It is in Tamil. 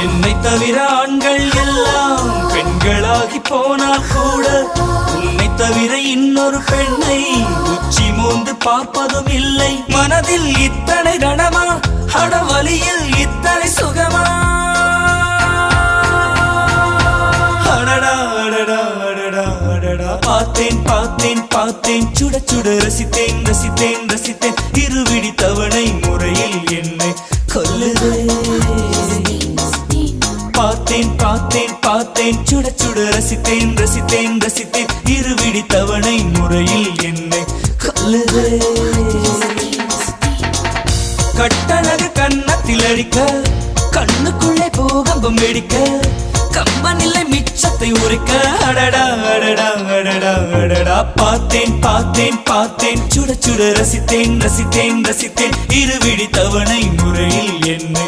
என்னை தவிர ஆண்கள் எல்லாம் பெண்களாகி போனால் கூட உன்னை தவிர இன்னொரு பெண்ணை உச்சி மோந்து பார்ப்பதும் இல்லை. மனதில் இத்தனை ரணமா, அடவலியில் இத்தனை சுகமா? அடடா அடடா அடடா அடடா. பார்த்தேன் பார்த்தேன் பார்த்தேன், சுட சுட ரசித்தேன் ரசித்தேன் ரசித்தேன். இருவிடி தவணை முறையில் என்னை கொல்லுதே. பார்த்தேன் பார்த்தேன் பார்த்தேன், சுட சுட ரசித்தேன் ரசித்தேன் ரசித்தேன். இருவிடி தவணை முறையில் என்னை கொல்லுதே. கட்டழகு கன்னத்தில் அடிக்க, கண்ணுக்குள்ளே பூகம்பம் வெடிக்க, கம்பனில்லை மிச்சத்தை உரைக்க. அடடா அடடா அடடா அடடா. பார்த்தேன் பார்த்தேன் பார்த்தேன், சுட சுட ரசித்தேன் ரசித்தேன் ரசித்தேன். இருவிடி தவணை முறையில் என்னை